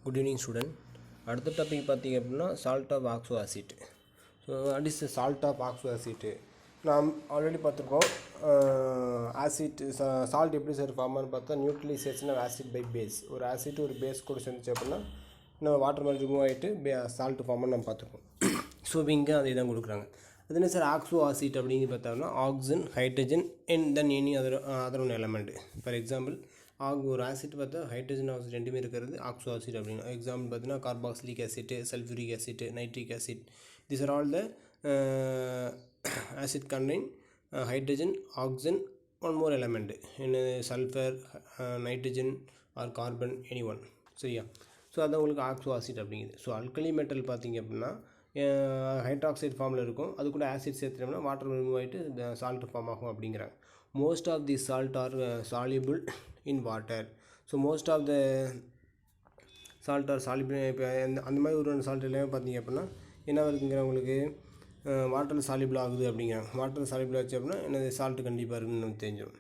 Good evening student. அடுத்த topic பார்த்தீங்க அப்படின்னா salt of oxo acid. So what is salt of oxo acid? நாம் already பார்த்துருக்கோம். Acid salt எப்படி சார் ஃபார்மான்னு பார்த்தா neutralisation of acid by base. ஒரு ஆசிட் ஒரு பேஸ் கூட சேர்ந்துச்சு அப்படின்னா நம்ம வாட்டர் மாதிரி ரிமூவ் ஆகிட்டு சால்ட் ஃபார்மான்னு நம்ம பார்த்துருக்கோம். ஸோ இங்கே அதே தான் கொடுக்குறாங்க. அது என்ன சார் ஆக்ஸோ ஆசிட் அப்படிங்கிறது பார்த்தோம்னா oxygen, hydrogen and then any other one element. For example ஒரு ஆசிட் பார்த்தா ஹைட்ரஜன் ஆக்சிஜன் ரெண்டுமே இருக்கிறது ஆக்ஸோ ஆசிட் அப்படின்னு. எக்ஸாம்பிள் பார்த்தீங்கன்னா carboxylic acid, sulphuric acid, nitric acid. This are all the acid contain hydrogen, oxygen, one more element என்ன sulphur, nitrogen or carbon, any one. சரியா? So அதான் உங்களுக்கு ஆக்ஸோ ஆசிட் அப்படிங்குது. So alkali metal பார்த்திங்க அப்படின்னா hydroxide ஃபார்மில் இருக்கும். அது கூட ஆசிட் சேர்த்துட்டோம்னா வாட்டர் ரிமூவ் ஆகிட்டு சால்ட் ஃபார்ம் ஆகும் அப்படிங்கிறாங்க. Most of the salt are soluble in water. So most of the salt are soluble. இப்போ அந்த மாதிரி ஒரு சால்ட் எல்லாமே பார்த்தீங்க அப்படின்னா என்ன இருக்குங்கிற உங்களுக்கு வாட்டரில் சாலிபிள் ஆகுது அப்படிங்கிறாங்க. வாட்டரில் சாலிபிள் ஆச்சு அப்படின்னா என்னது சால்ட்டு கண்டிப்பாக இருக்குன்னு நமக்கு தெரிஞ்சிடும்.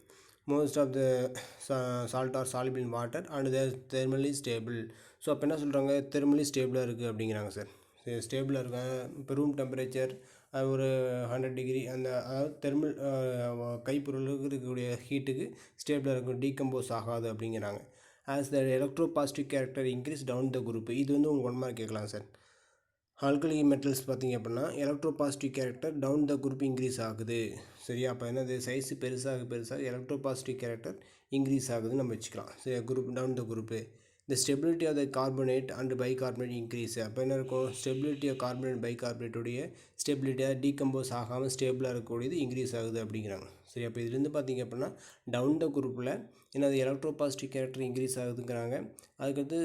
Most of the salt are soluble in water and they're thermally stable. So அப்போ என்ன சொல்கிறாங்க, தெர்மலி ஸ்டேபிளாக இருக்குது அப்படிங்கிறாங்க சார். ஸ்டேபிளாக இருக்காங்க. இப்போ ரூம் டெம்பரேச்சர் ஒரு 100 டிகிரி அந்த அதாவது தெர்மல் கைப்பொருளுக்கு இருக்கக்கூடிய ஹீட்டுக்கு ஸ்டேபிளாக இருக்கும், டீகம்போஸ் ஆகாது அப்படிங்கிறாங்க. As the electropositive character increase down the group. இது வந்து உங்களுக்கு ஒன் மார்க் கேட்கலாம் சார். ஆல்கலி மெட்டல்ஸ் பார்த்திங்க அப்படின்னா electropositive character down the group increase ஆகுது. சரியா? அப்போ என்னது சைஸு பெருசாக எலக்ட்ரோ பாசிட்டிவ் கேரக்டர் இன்க்ரீஸ் ஆகுதுன்னு நம்ம வச்சுக்கலாம். சரி, group down the group. The stability of the carbonate and bicarbonate increase. அப்போ என்ன இருக்கும், ஸ்டெபிலிட்டி ஆஃப் கார்பனேட் பைகார்பனேட்டுடைய ஸ்டெபிலிட்டியாக டீகம்போஸ் ஆகாமல் ஸ்டேபிளாக இருக்கக்கூடியது இன்க்ரீஸ் ஆகுது அப்படிங்கிறாங்க. சரி, அப்போ இதுலேருந்து பார்த்திங்க அப்படின்னா டவுன் த குரூப்பில் என்னது எலக்ட்ரோ பாசிட்டிவ் கேரக்டர் இன்க்ரீஸ் ஆகுதுங்கிறாங்க. அதுக்கடுத்து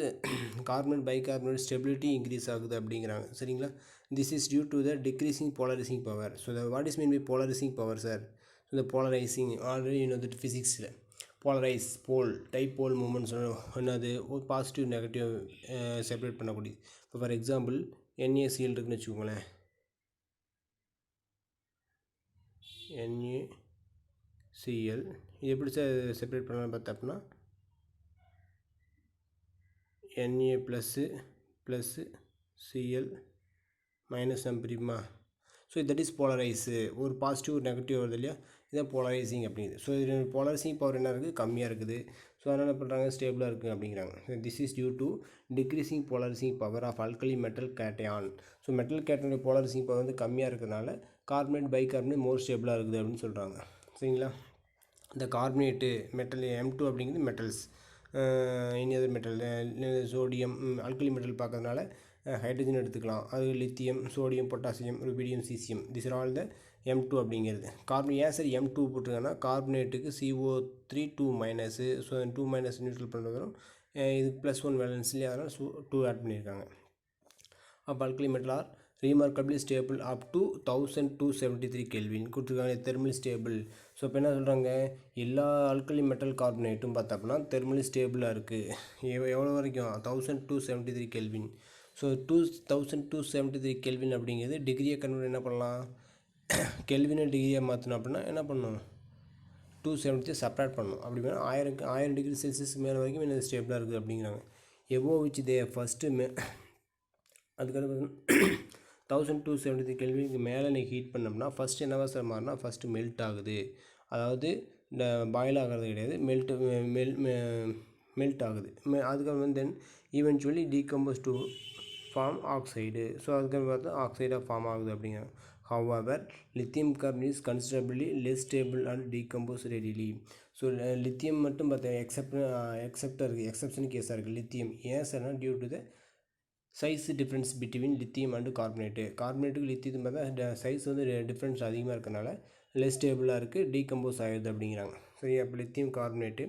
கார்பனேட் பைகார்பனேட் ஸ்டெபிலிட்டி இன்க்ரீஸ் ஆகுது அப்படிங்கிறாங்க. சரிங்களா? This is due to the decreasing polarising power. So what is mean by polarising power sir? So இந்த போலரைசிங் ஆல்ரெடி இன்னொரு ஃபிசிக்ஸில் polarise pole type pole moments என்னது ஒரு பாசிட்டிவ் நெகட்டிவ் செப்பரேட் பண்ணக்கூடியது. இப்போ ஃபார் எக்ஸாம்பிள் NaCl இருக்குன்னு வச்சுக்கோங்களேன். NaCl இது எப்படி சார் செப்பரேட் பண்ணலாம்னு பார்த்தோம்னா Na ப்ளஸ்ஸு Cl மைனஸ் பிரிமா. So that is polarise. ஒரு பாசிட்டிவ் ஒரு நெகட்டிவ் வருது இல்லையா, இதான் போலரைசிங் அப்படிங்குது. ஸோ இது போலரைசிங் பவர் என்ன இருக்குது, கம்மியாக இருக்குது. ஸோ அதனால் என்ன பண்ணுறாங்க, ஸ்டேபிளாக இருக்குது அப்படிங்கிறாங்க. This is due to decreasing polarising power of alkali metal cation. So metal கேட்டையோட போலரைசிங் பவர் வந்து கம்மியாக இருக்கிறதுனால கார்பனேட் பைகார்பனேட் மோர் ஸ்டேபிளாக இருக்குது அப்படின்னு சொல்கிறாங்க. சரிங்களா? இந்த கார்பனேட்டு மெட்டல் M2 அப்படிங்கிறது மெட்டல்ஸ். இனி other metal sodium alkali metal பார்க்கறதுனால ஹைட்ரஜன் எடுத்துக்கலாம். அது lithium, sodium, potassium, rubidium, caesium. This are all the M2 அப்படிங்கிறது. கார்பன் ஏன் sir M2 போட்டிருக்காங்கன்னா கார்பனேட்டுக்கு CO3 2 minus. So 2 minus neutral பண்ண வரும், இது +1 வேலன்ஸ்லேயே அதனால் 2 ஆட் பண்ணியிருக்காங்க. அப்போ alkali metal are remarkably stable up to 1273 Kelvin கொடுத்துருக்காங்க. Thermally stable. ஸோ இப்போ என்ன சொல்கிறாங்க, எல்லா அல்கலி மெட்டல் கார்பனேட்டும் பார்த்தோம்னா தெர்மலி ஸ்டேபிளாக இருக்குது. எவ்வளோ வரைக்கும் 1273 Kelvin. ஸோ 2273 Kelvin அப்படிங்கிறது டிகிரியை கன்வெர்ட் என்ன பண்ணலாம், கெல்வினை டிகிரியாக மாற்றணும் அப்படின்னா என்ன பண்ணணும், 273 செப்பரேட் பண்ணணும். அப்படி வேணால் 1000 டிகிரி செல்சியஸ்க்கு மேலே வரைக்கும் என்ன ஸ்டேபிளாக இருக்குது அப்படிங்கிறாங்க. எவ்வளோ விச் தே ஃபஸ்ட்டு அதுக்கப்புறம் 1273 கெல்வினுக்கு மேலே நீங்கள் ஹீட் பண்ணோம்னா ஃபஸ்ட்டு என்னவா சார் மாறினா ஃபஸ்ட்டு மெல்ட் ஆகுது. அதாவது இந்த பாயில் ஆகிறது கிடையாது, மெல்ட் ஆகுது. அதுக்கப்புறம் then eventually decompose to form oxide. So அதுக்கப்புறம் பார்த்தா ஆக்சைடாக ஃபார்ம் ஆகுது அப்படிங்கிறாங்க. However lithium carbon is considerably less stable and decompose readily. So lithium மட்டும் பார்த்தா எக்ஸப்டாக இருக்குது, எக்ஸப்ஷன் கேஸாக இருக்குது லித்தியம். ஏன் சார்னா due to the size difference between lithium and carbonate. கார்பனேட்டுக்கு லித்தியம் பார்த்தா சைஸ் வந்து டிஃப்ரென்ஸ் அதிகமாக இருக்கனால லெஸ் ஸ்டேபிளாக இருக்குது, டீகம்போஸ் ஆகுது அப்படிங்கிறாங்க. சரி, அப்போ lithium carbonate,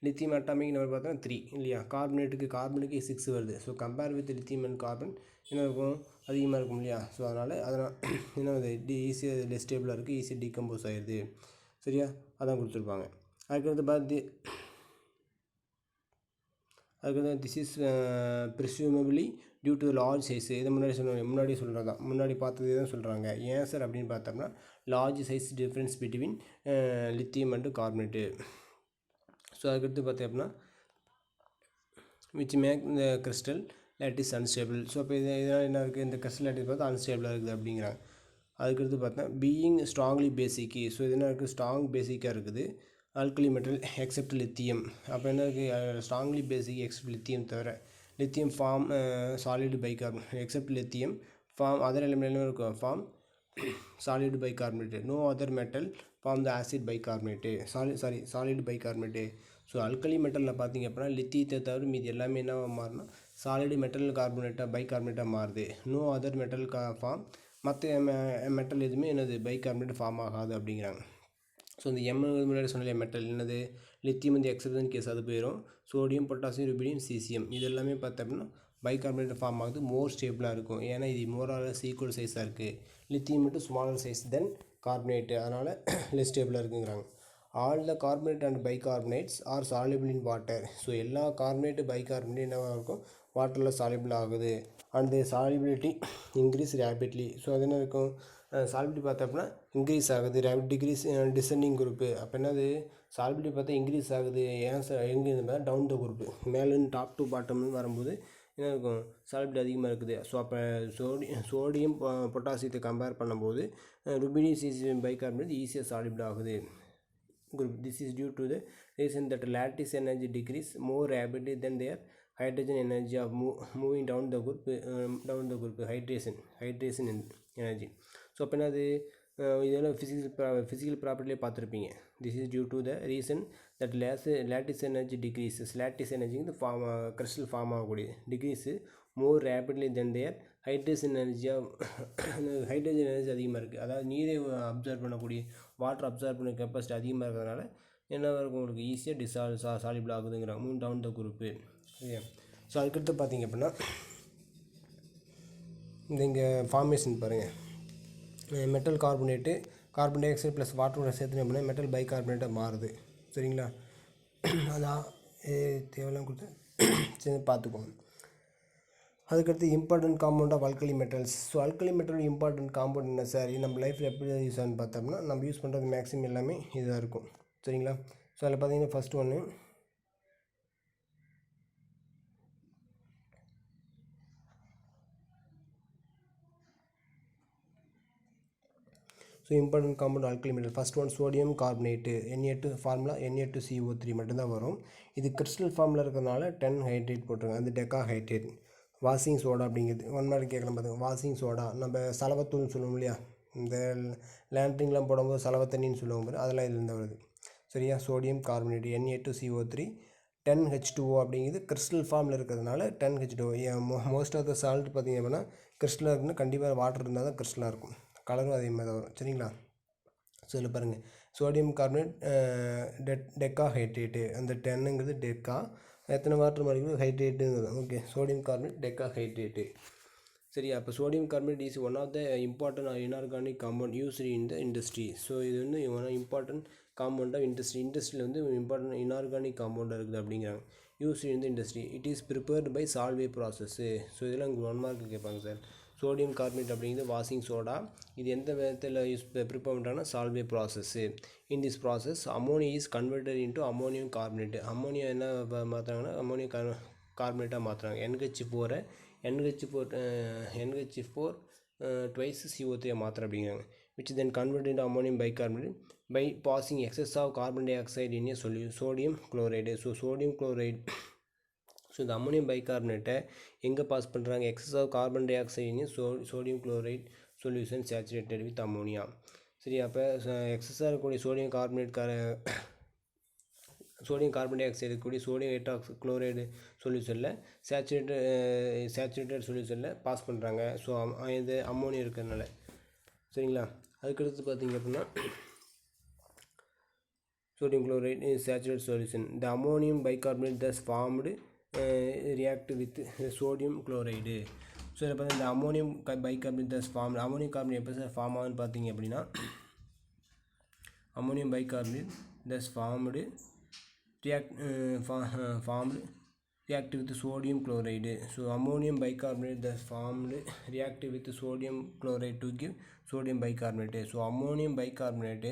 lithium atomic number பார்த்தோன்னா 3 இல்லையா, கார்பனுக்கு 6 வருது. So compare with lithium and carbon என்ன இருக்கும், அதிகமாக இருக்கும் இல்லையா. ஸோ அதனால் என்ன ஈஸியாக லெஸ் ஸ்டேபிளாக இருக்குது, ஈஸியாக டீகம்போஸ் ஆகிடுது. சரியா? அதான் கொடுத்துருப்பாங்க. அதுக்கடுத்து this is presumably due to large size. இதை முன்னாடி பார்த்ததே தான் சொல்கிறாங்க. ஏன் சார் அப்படின்னு பார்த்தோம்னா large size difference between lithium and carbonate. So அதுக்கடுத்து பார்த்தோம் அப்படின்னா which make the crystal lattice unstable. So இப்போ இதனால் என்ன இருக்குது, இந்த கிறிஸ்டல் லேட்டிஸ் பார்த்தா அன்ஸ்டேபிளாக இருக்குது அப்படிங்கிறாங்க. அதுக்கடுத்து பார்த்தா பீயிங் ஸ்ட்ராங்லி பேசிக்கு. ஸோ இது என்ன இருக்குது, ஸ்ட்ராங் பேசிக்காக இருக்குது ஆல்கலி மெட்டல் எக்ஸப்ட் லித்தியம். அப்போ என்ன இருக்குது, ஸ்ட்ராங்லி பேசிக் எக்ஸப்ட் லித்தியம் தவிர, lithium form solid bicarbonate except lithium form other element இருக்கும் form solid bicarbonate. No other metal form the acid bicarbonate solid bicarbonate. So alkali மெட்டலில் பார்த்திங்க அப்படின்னா லித்தியத்தை தவிர மீது எல்லாமே என்னவாக மாறினா சாலிடு மெட்டல் கார்பனேட்டாக பைகார்பனேட்டாக மாறுது. நோ அதர் மெட்டல் ஃபார்ம், மற்ற மெட்டல் எதுவுமே என்னது பைகார்பனேட் ஃபார்ம் ஆகாது அப்படிங்கிறாங்க. ஸோ இந்த முன்னாடி சொன்னாலே மெட்டல் என்னது, லித்தியம் வந்து எக்ஸப்ஷன் கேஸ் அது போயிடும். சோடியம், பொட்டாசியம், ருபீடியம், சீசியம் இது எல்லாமே பார்த்தோம்னா பைகார்பனேட் ஃபார்ம் ஆகுது, மோர் ஸ்டேபிளாக இருக்கும். ஏன்னா இது மோரால் ஈக்குவல் சைஸாக இருக்குது. லித்தியம் மட்டும் ஸ்மாலர் சைஸ் தென் கார்பனேட்டு, அதனால் லெஸ் ஸ்டேபிளாக இருக்குங்கிறாங்க. All the carbonate and bicarbonates are soluble in water. So எல்லா கார்பனேட்டு பைகார்பனேட் என்னவாக இருக்கும், வாட்டரில் சால்யூபிள் ஆகுது. And the solubility increase rapidly. So அது என்ன இருக்கும், சால்பிலிட்டி பார்த்தோம்னா இன்க்ரீஸ் ஆகுது, ரேபிட் டிக்ரீஸ் டிசெண்டிங் குரூப்பு. அப்போ என்னது சால்பிலிட்டி பார்த்தா இன்க்ரீஸ் ஆகுது. ஏன் சார் எங்கே இருந்தால் டவுன் த குரூப்பு, மேலேருந்து டாப் டு பாட்டம்னு வரும்போது என்ன இருக்கும், சால்பிலிட்டி அதிகமாக இருக்குது. ஸோ அப்போ சோடியம் பொட்டாசியத்தை கம்பேர் பண்ணும்போது ருபீடியம், சீசியம் பைகார்பனேட் ஈஸியாக சால்பிள் ஆகுது group. This is due to the reason that lattice energy decrease more rapidly than their hydrogen energy of moving down the group hydration energy. So அப்போ என்னது, இதெல்லாம் physical ப்ராப்பர்ட்டிலே பார்த்துருப்பீங்க. This is due to the reason that lattice energy decreases. lattice energy வந்து crystal form ஆகக்கூடிய decrease more rapidly than their hydration energy அதிகமாக இருக்குது. அதாவது நீரை அப்சர்வ் பண்ணக்கூடிய வாட்டர் அப்சர்வ் பண்ண கெப்பாசிட்டி அதிகமாக இருக்கிறதுனால என்ன இருக்கும், உங்களுக்கு ஈஸியாக சாலிபிள் ஆகுதுங்கிறாங்க. Move down the group. சரியா. ஸோ அதுக்கடுத்து பார்த்திங்க அப்படின்னா இந்த இங்கே ஃபார்மேஷன் பாருங்கள், metal carbonate carbon dioxide plus வாட்டரோட சேர்த்து அப்படின்னா மெட்டல் பைகார்பனேட்டாக மாறுது. சரிங்களா. அதான் தேவையெல்லாம் கொடுத்து சரி பார்த்துக்கோங்க. அதுக்கடுத்து important compound of alkali metals. So alkali metal important compound என்ன சார், நம்ம லைஃப்பில் எப்படி யூஸ் ஆகுன்னு பார்த்தோம்னா நம்ம யூஸ் பண்ணுறது மேக்ஸிமம் எல்லாமே இதாக இருக்கும். சரிங்களா. ஸோ அதில் பார்த்தீங்கன்னா ஃபஸ்ட் ஒன்று so important compound alkali metal first one sodium carbonate Na2 formula Na2CO3 மட்டும்தான் வரும். இது கிறிஸ்டல் ஃபார்மில் இருக்கிறதுனால 10 ஹைட்ரேட் போட்டுருங்க, அது டெக்கா ஹைட்ரேட். வாஷிங் சோடா அப்படிங்கிறது ஒன் மாதிரி கேட்கலாம் பார்த்துங்க. வாஷிங் சோடா நம்ம சலவத்தூள்னு சொல்லுவோம் இல்லையா, இந்த லேண்ட்ரிங்லாம் போடும்போது சலவை தண்ணின்னு சொல்லுவோம் பாரு, அதெல்லாம் இதுலேருந்து வருது. சரியா. சோடியம் கார்பனேட் Na2CO3 10H2O அப்படிங்கிறது கிறிஸ்டல் ஃபார்மில் இருக்கிறதுனால 10H2O. Most of the salt பார்த்திங்க அப்படின்னா கிறிஸ்டலாக இருக்குன்னா கண்டிப்பாக வாட்டர் இருந்தால் தான் கிறிஸ்டலாக இருக்கும், கலரும் அதே மாதிரி தான் வரும். சரிங்களா. ஸோ இதில் பாருங்கள் சோடியம் கார்பனேட் டெக்கா ஹைட்ரேட்டு, அந்த 10ங்கிறது டெக்கா, எத்தனை வாட்டர் மாலிகுல் ஹைட்ரேட்டுங்கிறது. Okay, sodium carbonate decahydrate. சரியா. அப்போ sodium carbonate is one of the important inorganic compound used in the industry. So இது வந்து இம்பார்ட்டன்ட் காம்பவுண்ட் ஆஃப் இண்டஸ்ட்ரியில் வந்து இம்பார்ட்டன்ட் இன்ஆர்கானிக் காம்பவுண்டாக இருக்குது அப்படிங்கிறாங்க. Used in the industry. It is prepared by Solvay process. So இதெல்லாம் உங்களுக்கு 1 மார்க் கேட்பாங்க சார். சோடியம் கார்பனேட் அப்படிங்கிறது வாஷிங் சோடா, இது எந்த விதத்தில் ப்ரிப்பேர் பண்ணுறாங்கன்னா Solvay process. In this process ammonia is converted into ammonium carbonate. Ammonia என்ன மாற்றுறாங்கன்னா அமோனியம் கார்பனேட்டாக மாற்றுறாங்க. NH4 twice CO3 மாத்திரை அப்படிங்கிறாங்க. which then converted into ammonium bicarbonate by passing excess of carbon dioxide in a sodium chloride. So sodium chloride, so இந்த ammonium பைகார்பனேட்டை எங்கே pass பண்ணுறாங்க, excess of carbon dioxide sodium chloride solution saturated with ammonia. சரி. அப்போ எக்ஸஸாக இருக்கக்கூடிய sodium carbon dioxide இருக்கக்கூடிய sodium hydroxide சொல்யூஷனில் சேச்சுரேட்டட் சொல்யூஷனில் பாஸ் பண்ணுறாங்க. ஸோ இது அம்மோனியா இருக்கிறதுனால. சரிங்களா. அதுக்கடுத்து பார்த்திங்க அப்படின்னா sodium chloride is saturated solution. The ammonium bicarbonate thus formed react with sodium chloride. So இதில் பார்த்தா இந்த ammonium bicarbonate thus form, ammonium carbonate எப்போ சார் ஃபார்ம் ஆகுதுன்னு பார்த்தீங்க அப்படின்னா ammonium bicarbonate thus formed react with sodium chloride. So ammonium bicarbonate thus formed react with sodium chloride to give sodium bicarbonate. So ammonium bicarbonate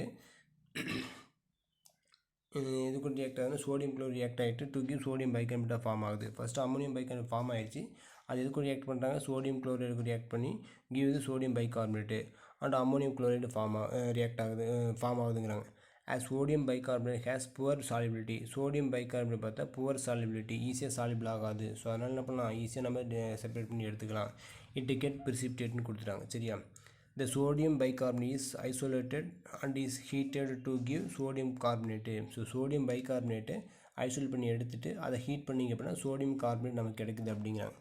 இது கூட react ஆகுது sodium chloride react ஆகிட்டு to give sodium பைகார்பனேட்டாக form ஆகுது. First ammonium bicarbonate form ஆகிடுச்சு, அது எது கூட ரியாக்ட் பண்ணுறாங்க சோடியம் குளோரைடு ரியாக்ட் பண்ணி கிவ் இது sodium bicarbonate and ammonium chloride form ஆகுதுங்கிறாங்க. as sodium bicarbonate has poor solubility. sodium bicarbonate பார்த்தா poor solubility, ஈஸியாக சாலிபிள் ஆகாது. ஸோ அதனால் என்ன பண்ணலாம், ஈஸியாக நம்ம செப்பரேட் பண்ணி எடுத்துக்கலாம். it get precipitate கொடுத்துட்டாங்க. சரியா, the sodium bicarbonate is isolated and is heated to give sodium carbonate. So sodium bicarbonate isolate பண்ணி எடுத்துட்டு அதை ஹீட் பண்ணிங்க அப்படின்னா சோடியம் கார்பனேட் நமக்கு கிடைக்குது அப்படிங்கிறாங்க.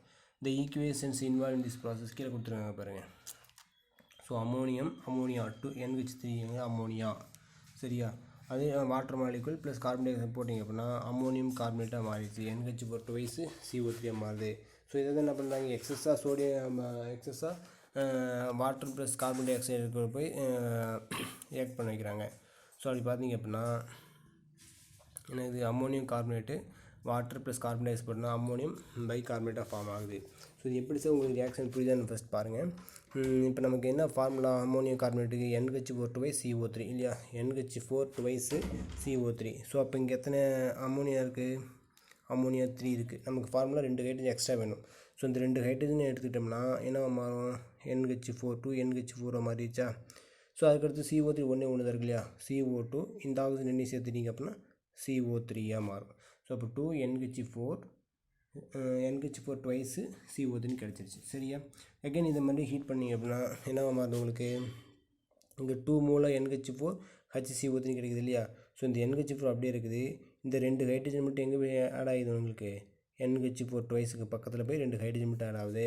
the equations involved in this process கீழே கொடுத்துருக்காங்க பாருங்கள். So ammonia 2 NH3 ammonia. சரியா, அதே water molecule plus carbon di oxide போட்டிங்க அப்படின்னா அம்மோனியம் கார்பனேட்டாக மாறிடுச்சு. NH போட்டு வயசு CO3 மாறுது. ஸோ இதை தான் என்ன பண்ணுறாங்க, எக்ஸஸாக water plus carbon di oxide போய் ரியாக்ட் பண்ண வைக்கிறாங்க. ஸோ அப்படி பார்த்தீங்க அப்படின்னா இது ammonium carbonate water plus carbon di oxide போட்டோம்னா அம்மோனியம் பைகார்பனேட்டாக ஃபார்ம் ஆகுது. ஸோ இது எப்படி சார் உங்களுக்கு ரியாக்ஷன் புரியுதான்னு ஃபஸ்ட் பாருங்கள். இப்போ நமக்கு என்ன ஃபார்முலா அம்மோனியம் கார்பனேட்டுக்கு NH4 இல்லையா, NH4 CO3. ஸோ அப்போ இங்கே எத்தனை அம்மோனியா இருக்குது, அம்மோனியா 3 இருக்குது. நமக்கு ஃபார்முலா 2 ஹைட்ரஜன் எக்ஸ்ட்ரா வேணும். ஸோ இந்த 2 ஹைட்ரஜன் எடுத்துக்கிட்டோம்னா என்ன மாறும், NH4 மாறிடுச்சா. ஸோ அதுக்கடுத்து CO3 ஒன்று தான் இருக்கு இல்லையா, CO2 இந்த ஆக்சிஜன் எண்ணி சேர்த்துட்டிங்க அப்படின்னா CO3 மாறும். ஸோ அப்போ 2 NH4 CO3 கிடச்சிருச்சு. சரியா, அகைன் இதை மாதிரி ஹீட் பண்ணிங்க அப்படின்னா என்ன மாறுது உங்களுக்கு, இங்கே 2 மூல NH4 HCO3 கிடைக்குது இல்லையா. ஸோ இந்த NH4 அப்படியே இருக்குது, இந்த 2 ஹைட்ரஜன் மட்டும் எங்கே போய் ஆட் ஆகுது உங்களுக்கு, NH4 பக்கத்தில் போய் 2 ஹைட்ரஜன் மட்டும் ஆட் ஆகுது.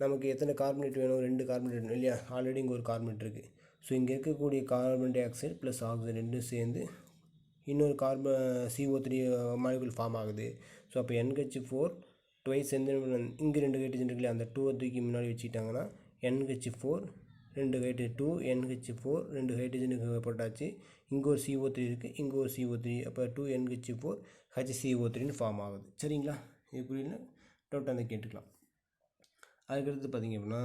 நமக்கு எத்தனை கார்பனேட் வேணும், 2 கார்பனேட் வேணும் இல்லையா, ஆல்ரெடி இங்கே ஒரு கார்பனேட் இருக்குது. ஸோ இங்கே இருக்கக்கூடிய carbon dioxide plus oxygen ரெண்டும் சேர்ந்து இன்னொரு CO3 மாலிகுல் ஃபார்ம் ஆகுது. ஸோ அப்போ NH4 சேர்ந்து இங்கே 2 ஹைட்ரஜன் இருக்குல்ல, அந்த 2 தூக்கி முன்னாடி வச்சுக்கிட்டாங்கன்னா NH4 2 ஹைட்ரஜன் 2 NH4 2 ஹைட்ரஜனுக்கு போட்டாச்சு. இங்கே ஒரு CO3 இருக்குது, இங்கே ஒரு CO3, அப்போ 2 NH4 HCO3 ஃபார்ம் ஆகுது. சரிங்களா, இது புரியல டவுட் அந்த கேட்டுக்கலாம். அதுக்கடுத்து பார்த்திங்க அப்படின்னா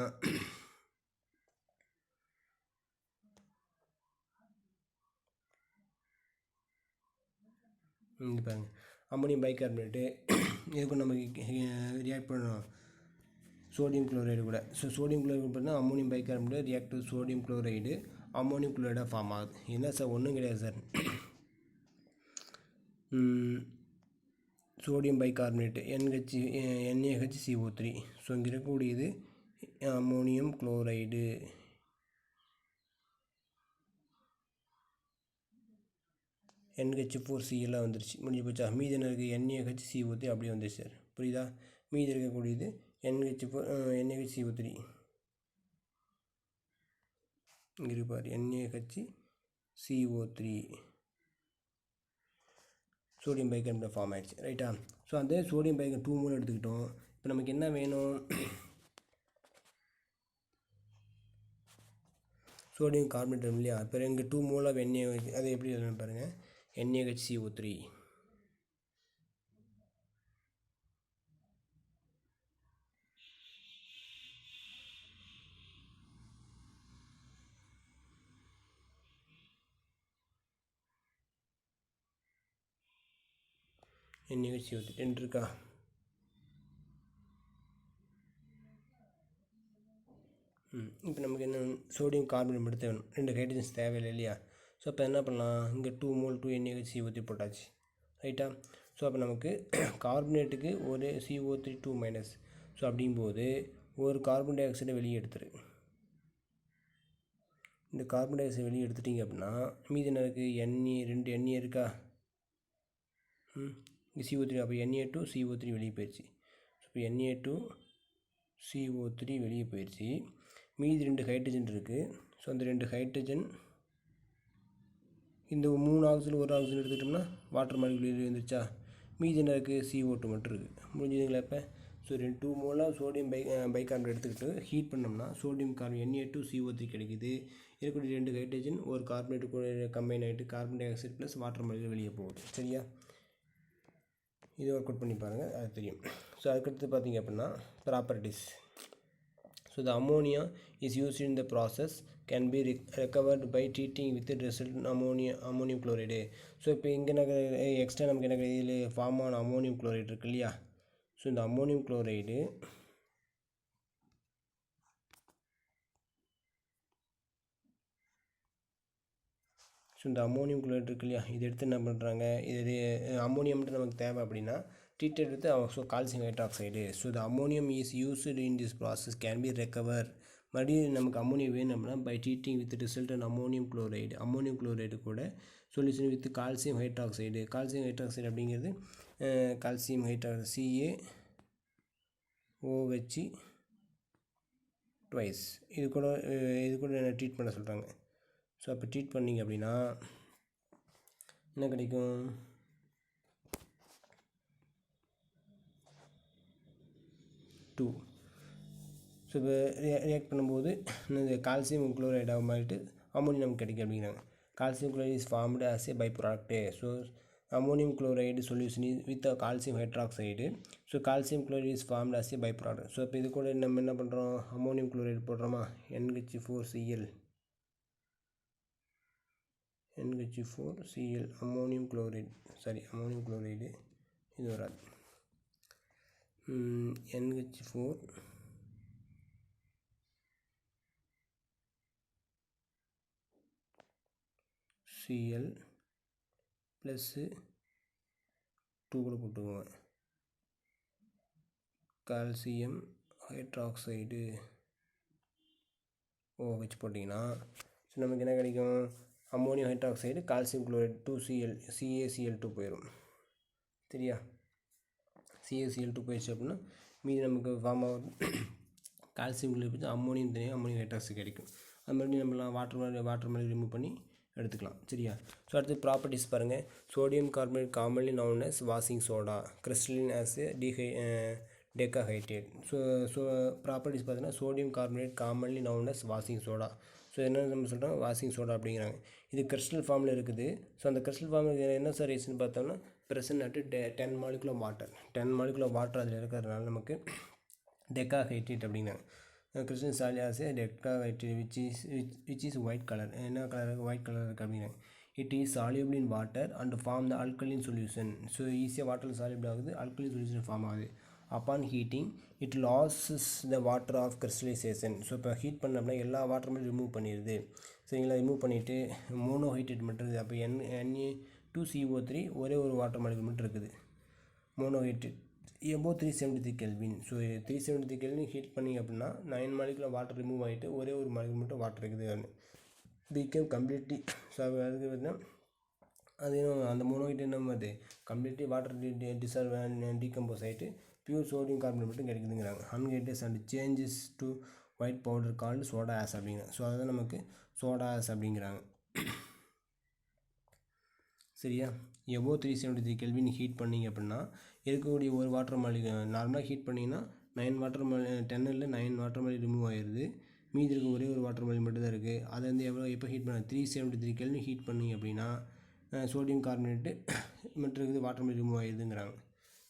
இங்கே பாருங்கள் அம்மோனியம் பைகார்பனேட்டு இதுக்கு நம்ம ரியாக்ட் பண்ணணும் சோடியம் குளோரைடு கூட. ஸோ சோடியம் குளோரைடு பண்ணால் ammonium bicarbonate react to sodium chloride ammonium குளோரைடாக ஃபார்ம் ஆகுது. என்ன சார், ஒன்றும் கிடையாது sir, sodium bicarbonate NaHCO3. So இங்கே இருக்கக்கூடியது அம்மோனியம் குளோரைடு. NH4 எல்லாம் வந்துருச்சு, முடிஞ்சு போச்சா. மீதி என்ன இருக்குது, NaHCO3 அப்படியே வந்துருச்சு சார், புரியுதா. மீதி இருக்கக்கூடியது NaHCO3 இங்கே இருப்பார், NaHCO3 சோடியம் பைகார்பனேட் ஃபார்ம் ஆகிடுச்சு. ரைட்டா. ஸோ அந்த சோடியம் பைகார்பனேட் 2 மூலம் எடுத்துக்கிட்டோம். இப்போ நமக்கு என்ன வேணும், சோடியம் கார்பனேட் இல்லையா. இப்போ இங்கே 2 மோல் ஆஃப் Na, அதை எப்படி எழுதணும் பாருங்கள், NaHCO3 2 இருக்கா. இப்போ நமக்கு என்ன, சோடியம் கார்பனேட் மட்டும் தேவை, 2 ஹைட்ரஜன்ஸ் தேவையில்லை இல்லையா. ஸோ அப்போ என்ன பண்ணலாம், இங்கே 2 மோல் 2 NaHCO3 போட்டாச்சு. ரைட்டா. ஸோ அப்போ நமக்கு கார்பனேட்டுக்கு ஒரு CO3 2-. ஸோ அப்படிங்கும்போது ஒரு கார்பன் டை ஆக்சைடை வெளியே எடுத்துரு. இந்த கார்பன் டை ஆக்சைடு வெளியே எடுத்துட்டிங்க அப்படின்னா மீதி என்ன இருக்குது, Na 2 Na இருக்கா. இங்கே CO3, அப்போ Na2 CO3 வெளியே போயிடுச்சு. ஸோ இப்போ Na2 CO3 வெளியே போயிடுச்சு. மீதி 2 ஹைட்ரஜன் இருக்குது. ஸோ அந்த 2 ஹைட்ரஜன் இந்த 3 ஆக்சிஜன் 1 ஆக்சிஜன் எடுத்துக்கிட்டோம்னா வாட்டர் மாலிகுல் வந்துருச்சா. மீதி என்ன இருக்குது, CO2 மட்டும் இருக்குது. முடிஞ்சதுங்களா இப்போ. ஸோ 2 மோலாக சோடியம் பைகார்பனேட் எடுத்துக்கிட்டு ஹீட் பண்ணோம்னா சோடியம் Na2 CO3 கிடைக்குது. இருக்கக்கூடிய 2 ஹைட்ரஜன் ஒரு கார்பனேட்டு கூட கம்பைன் ஆகிட்டு carbon dioxide plus water molecule வெளியே போகுது. சரியா, இது ஒர்க் அவுட் பண்ணி பாருங்கள், அது தெரியும். ஸோ அதுக்கடுத்து பார்த்திங்க அப்படின்னா properties. So the ammonia is used in the process can be recovered by treating with result ammonium chloride. So இப்போ இங்கே எனக்கு எக்ஸ்ட்ரா நமக்கு எனக்கு இதில் ஃபார்ம் ஆன அம்மோனியம் குளோரைடு இருக்கு இல்லையா. ஸோ இந்த அம்மோனியம் குளோரைடு இந்த அம்மோனியம் குளோரைடு இருக்கு இல்லையா, இது எடுத்து என்ன பண்ணுறாங்க, இது அம்மோனியம்ட்டு நமக்கு தேவை அப்படின்னா treated with so calcium hydroxide. So the ammonium is used in this process can be recover. மறுபடியும் நமக்கு அம்மோனியம் வேணும் அப்படின்னா by treating with result and ammonium chloride கூட solution with calcium hydroxide. Calcium hydroxide அப்படிங்கிறது கால்சியம் ஹைட்ராக்சைடு CaOH ட்வைஸ் இது கூட treat பண்ண சொல்கிறாங்க. ஸோ அப்போ ட்ரீட் பண்ணிங்க அப்படின்னா என்ன கிடைக்கும், டூ. ஸோ இப்போ ரியாக்ட் பண்ணும்போது இந்த கால்சியம் குளோரைடாக மாறிட்டு அம்மோனியம் நமக்கு கிடைக்கும் அப்படிங்கிறாங்க. Calcium chloride is formed as a byproduct. So ammonium chloride solution with calcium hydroxide. So calcium chloride is formed as a byproduct. ஸோ இப்போ இது கூட நம்ம என்ன பண்ணுறோம், அம்மோனியம் குளோரைடு போடுறோமா, NH4Cl அம்மோனியம் குளோரைடு இது வராது. NH4Cl ப்ளஸ்ஸு 2 கூட போட்டுக்குவோம், கால்சியம் ஹைட்ராக்சைடு OH போட்டிங்கன்னா ஸோ நமக்கு என்ன கிடைக்கும், ammonium hydroxide calcium chloride 2Cl CaCl2 போயிடும். சரியா, CaCl2 போயிடுச்சு அப்படின்னா மீதி நமக்கு ஃபார்ம் ஆகும் கால்சியம் குளோரைடு அம்மோனியம் தனியாக அம்மோனியம் ஹைட்ராக்சைடு கிடைக்கும். அது மாதிரி நம்மளாம் வாட்டர் மாதிரி ரிமூவ் பண்ணி எடுத்துக்கலாம். சரியா, ஸோ அடுத்து ப்ராப்பர்ட்டிஸ் பாருங்கள். Sodium carbonate commonly known as washing soda, crystalline as decahydrate. So properties பார்த்தீங்கன்னா sodium carbonate commonly known as washing soda. So என்ன நம்ம சொல்கிறோம், வாஷிங் சோடா அப்படிங்கிறாங்க. இது கிறிஸ்டல் ஃபார்மில் இருக்குது. ஸோ அந்த கிறிஸ்டல் ஃபார்மில் என்ன சார் ரீசன் பார்த்தோம்னா ப்ரெசன்ட் அட் 10 molecular வாட்டர் அதில் இருக்கிறதுனால நமக்கு டெக்காஹைட்ரேட் அப்படிங்கிறாங்க. கிறிஸ்டல் சாலியாஸ் decahydrate which is white colour. என்ன கலர், ஒயிட் கலர் இருக்குது அப்படிங்கிறாங்க. It is soluble in water and form the alkaline solution. So ஈஸியாக வாட்டரில் சால்யூபிள் ஆகுது, alkaline solution ஃபார்ம் ஆகுது. upon heating it loses the water of crystallization. So இப்போ heat பண்ணோம்னா எல்லா வாட்டருமே ரிமூவ் பண்ணிடுது. சரிங்களா, ரிமூவ் பண்ணிவிட்டு மோனோஹைட்ரேட் மட்டும் இருக்குது. அப்போ Na2CO3 ஒரே ஒரு வாட்டர் மாலிகுல் மட்டும் இருக்குது. Monohydrate above 373 Kelvin. So 373 Kelvin heat பண்ணிங்க அப்படின்னா 9 molecular வாட்டர் ரிமூவ் ஆகிட்டு ஒரே ஒரு மாலிகுல் மட்டும் வாட்டர் இருக்குது. Became completely. ஸோ அதுக்கு பார்த்தீங்கன்னா அது அந்த மோனோஹைட்ரேட் நம்ம அது கம்ப்ளீட்லி வாட்டர் டீகம்போஸ் ஆகிட்டு பியூர் சோடியம் கார்பனேட் மட்டும் கிடைக்குதுங்கிறாங்க. Anhydrous and changes to white powder called soda ash அப்படிங்கிறாங்க. ஸோ அதுதான் நமக்கு சோடா ஆஸ் அப்படிங்கிறாங்க. சரியா, எபோ 373 Kelvin ஹீட் பண்ணிங்க அப்படின்னா இருக்கக்கூடிய ஒரு வாட்டர் மாலிகுல் நார்மலாக ஹீட் பண்ணிங்கன்னா 10 வாட்டர் மாலிகுல் ரிமூவ் ஆகிடுது. மீதி இருக்க ஒரே ஒரு வாட்டர் மாலிகுல் மட்டும் தான் இருக்குது. அது வந்து எப்போ ஹீட் பண்ண 373 Kelvin ஹீட் பண்ணிங்க அப்படின்னா சோடியம் கார்பனேட்டு மட்டும் இருக்குது, வாட்டர் மாலிகுல் ரிமூவ் ஆகிடுதுங்கிறாங்க.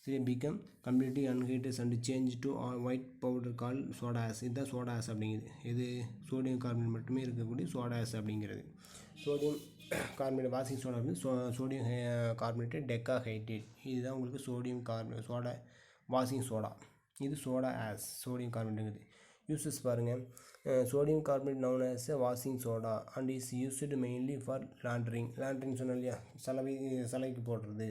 சரி, become completely anhydrous and change to white powder call soda ash. இதுதான் சோடா ஆஸ் அப்படிங்கிறது. இது சோடியம் கார்பனேட் மட்டுமே இருக்கக்கூடிய சோடா ஆஸ் அப்படிங்கிறது. சோடியம் கார்பனேட் வாஷிங் சோடா வந்து சோடியம் கார்பனேட்டு டெக்காஹைட்ரேட். இதுதான் உங்களுக்கு சோடா வாஷிங் சோடா. இது சோடா ஆஸ் சோடியம் கார்பனேட்டுங்கிறது. யூசஸ் பாருங்கள். Sodium carbonate known as washing soda and is used mainly for laundering சொன்னோம் இல்லையா, சலைக்கு போடுறது.